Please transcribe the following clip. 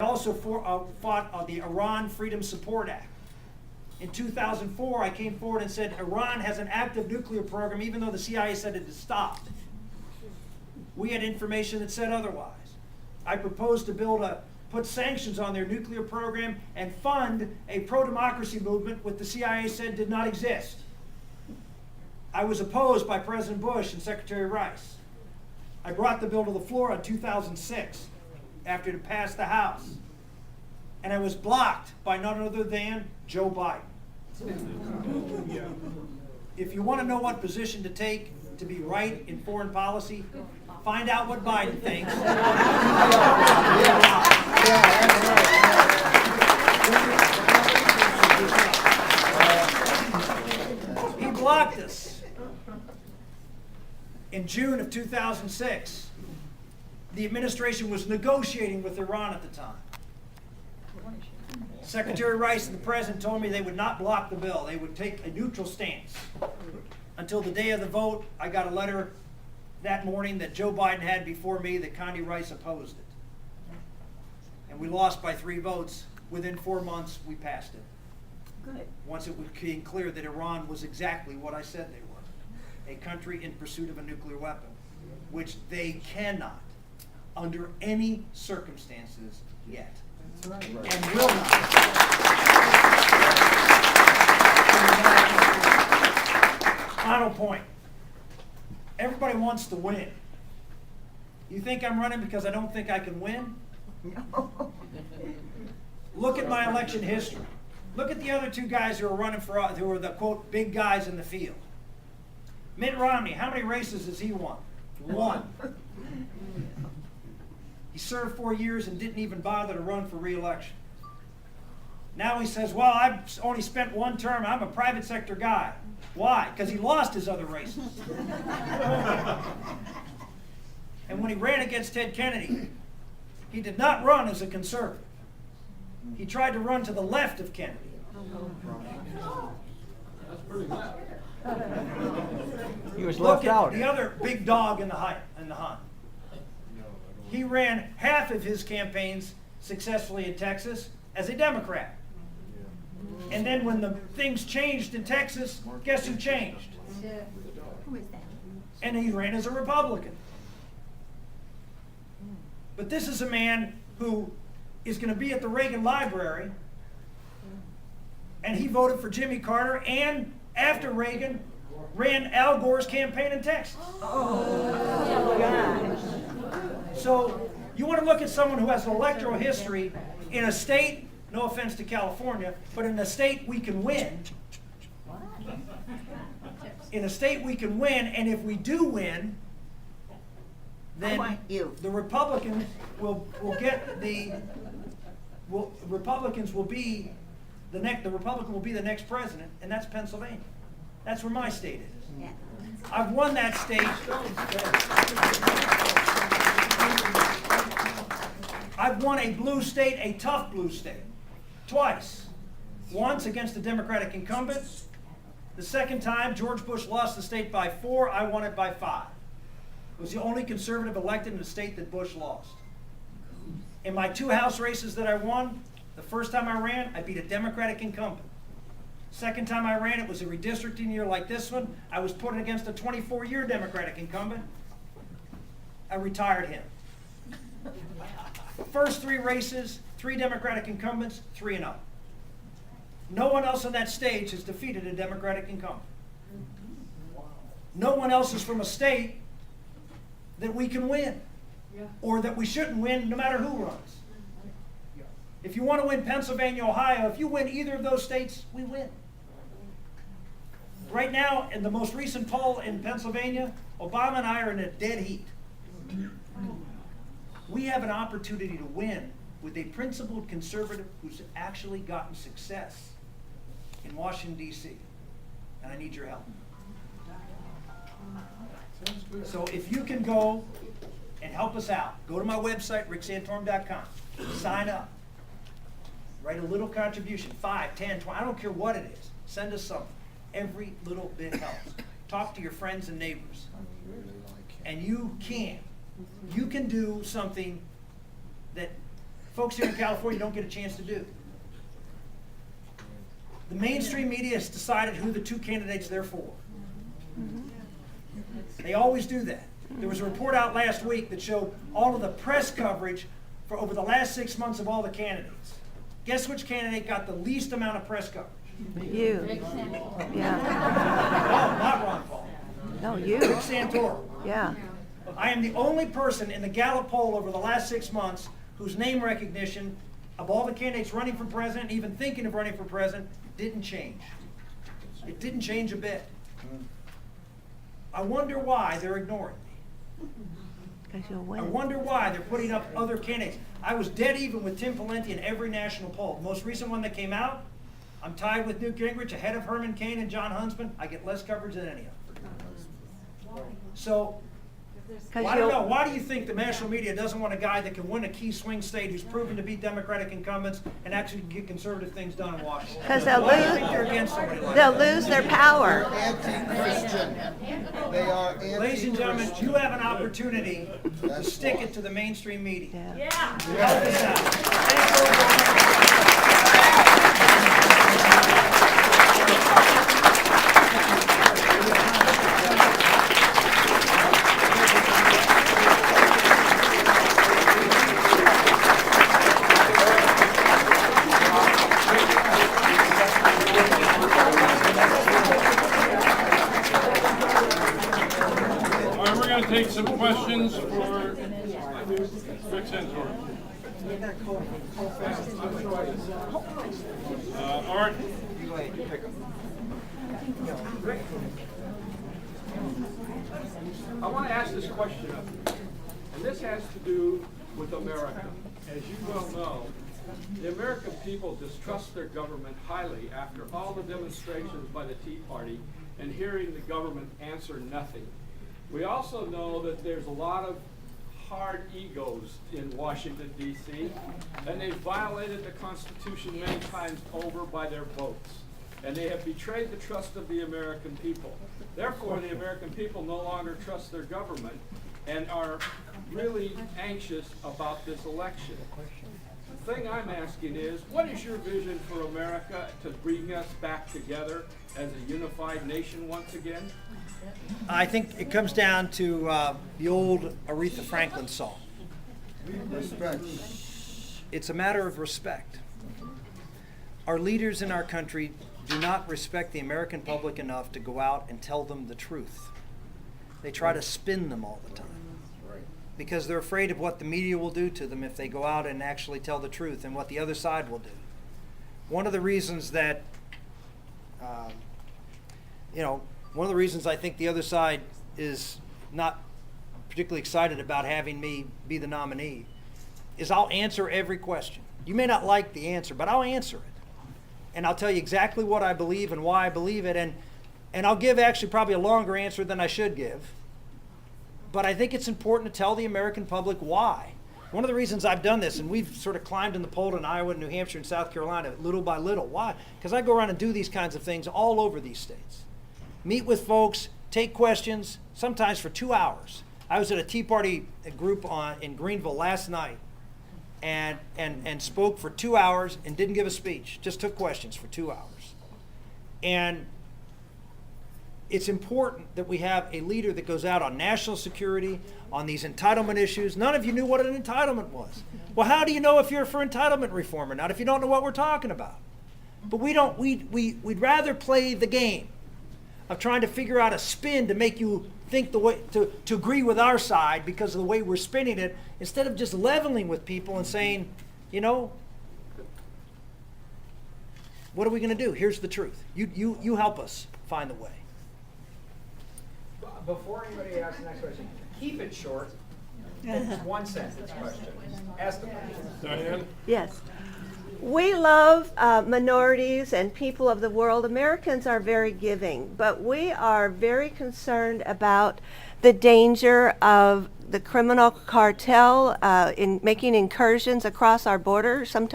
also fought on the Iran Freedom Support Act. In 2004, I came forward and said Iran has an active nuclear program, even though the CIA said it had stopped. We had information that said otherwise. I proposed to put sanctions on their nuclear program and fund a pro-democracy movement which the CIA said did not exist. I was opposed by President Bush and Secretary Rice. I brought the bill to the floor in 2006 after it passed the House. And I was blocked by none other than Joe Biden. If you want to know what position to take to be right in foreign policy, find out what Biden thinks. He blocked us. In June of 2006, the administration was negotiating with Iran at the time. Secretary Rice and the President told me they would not block the bill. They would take a neutral stance. Until the day of the vote, I got a letter that morning that Joe Biden had before me that Condi Rice opposed it. And we lost by 3 votes. Within 4 months, we passed it. Good. Once it became clear that Iran was exactly what I said they were, a country in pursuit of a nuclear weapon, which they cannot, under any circumstances, yet. And will not. Final point. Everybody wants to win. You think I'm running because I don't think I can win? No. Look at my election history. Look at the other 2 guys who are running who are the, quote, big guys in the field. Mitt Romney, how many races has he won? 1. He served 4 years and didn't even bother to run for re-election. Now he says, well, I've only spent 1 term. I'm a private sector guy. Why? Because he lost his other races. And when he ran against Ted Kennedy, he did not run as a conservative. He tried to run to the left of Kennedy. He was Look left at out. the other big dog in the hunt. He ran half of his campaigns successfully in Texas as a Democrat. And then when the things changed in Texas, guess who changed? Who is that? And he ran as a Republican. But this is a man who is going to be at the Reagan Library, and he voted for Jimmy Carter, and after Reagan, ran Al Gore's campaign in Texas. Oh, gosh. So you want to look at someone who has an electoral history in a state, no offense to California, but in a state we can win. In a state we can win, and if we do win, then the Republicans will get the Republicans will be the Republican will be the next president, and that's Pennsylvania. That's where my state is. Yeah. I've won that state. I've won a blue state, a tough blue state, twice. Once against the Democratic incumbent. The second time, George Bush lost the state by 4. I won it by 5. It was the only conservative elected in the state that Bush lost. In my 2 House races that I won, the first time I ran, I beat a Democratic incumbent. Second time I ran, it was a redistricting year like this one. I was put against a 24-year Democratic incumbent. I retired him. First 3 races, 3 Democratic incumbents, 3-0. No one else on that stage has defeated a Democratic incumbent. No one else is from a state that we can win, or that we shouldn't win no matter who runs. If you want to win Pennsylvania, Ohio, if you win either of those states, we win. Right now, in the most recent poll in Pennsylvania, Obama and I are in a dead heat. We have an opportunity to win with a principled conservative who's actually gotten success in Washington, D.C. And I need your help. So if you can go and help us out, go to my website, ricksantorum.com. Sign up. Write a little contribution, 5, 10, 20, I don't care what it is. Send us something. Every little bit helps. Talk to your friends and neighbors. And you can do something that folks here in California don't get a chance to do. The mainstream media has decided who the two candidates they're for. They always do that. There was a report out last week that showed all of the press coverage for over the last 6 months of all the candidates. Guess which candidate got the least amount of press coverage? You. Yeah. Oh, not Ron Paul. No, Rick you. Santorum. Yeah. I am the only person in the Gallup poll over the last 6 months whose name recognition of all the candidates running for president, even thinking of running for president, didn't change. It didn't change a bit. I wonder why they're ignoring me. Because you'll I win. wonder why they're putting up other candidates. I was dead even with Tim Pawlenty in every national poll. The most recent one that came out, I'm tied with Newt Gingrich, ahead of Herman Cain and John Huntsman. I get less coverage than any of them. So, well, I don't know. Why do you think the national media doesn't want a guy that can win a key swing state who's proven to beat Democratic incumbents and actually get conservative things done in Washington? Because they'll Why do you lose- think they're against somebody like They'll that? lose their power. Anti-Christian. They are anti-Christian. Ladies and gentlemen, you have an opportunity to stick it to the mainstream media. Yeah. Help us out. Thanks for All right, we're going to take some questions for Rick Santorum. Art, I want to ask this question of you, and this has to do with America. As you well know, the American people distrust their government highly after all the demonstrations by the Tea Party and hearing the government answer nothing. We also know that there's a lot of hard egos in Washington, D.C., and they've violated the Constitution many times over by their votes. And they have betrayed the trust of the American people. Therefore, the American people no longer trust their government and are really anxious about this election. The thing I'm asking is, what is your vision for America to bring us back together as a unified nation once again? I think it comes down to the old Aretha Franklin song. Respect. It's a matter of respect. Our leaders in our country do not respect the American public enough to go out and tell them the truth. They try to spin them all the time because they're afraid of what the media will do to them if they go out and actually tell the truth and what the other side will do. One of the reasons that, one of the reasons I think the other side is not particularly excited about having me be the nominee is I'll answer every question. You may not like the answer, but I'll answer it. And I'll tell you exactly what I believe and why I believe it. And I'll give actually probably a longer answer than I should give. But I think it's important to tell the American public why. One of the reasons I've done this, and we've sort of climbed in the poll in Iowa, New Hampshire, and South Carolina little by little. Why? Because I go around and do these kinds of things all over these states. Meet with folks, take questions, sometimes for 2 hours. I was at a Tea Party group in Greenville last night and spoke for 2 hours and didn't give a speech, just took questions for 2 hours. And it's important that we have a leader that goes out on national security, on these entitlement issues. None of you knew what an entitlement was. Well, how do you know if you're for entitlement reform or not if you don't know what we're talking about? But we'd rather play the game of trying to figure out a spin to make you think the way to agree with our side because of the way we're spinning it, instead of just leveling with people and saying, what are we going to do? Here's the truth. You help us find the way. Before anybody asks the next question, keep it short. It's one sentence question. Ask the question. Diane? Yes. We love minorities and people of the world. Americans are very giving, but we are very concerned about the danger of the criminal cartel in making incursions across our border, sometimes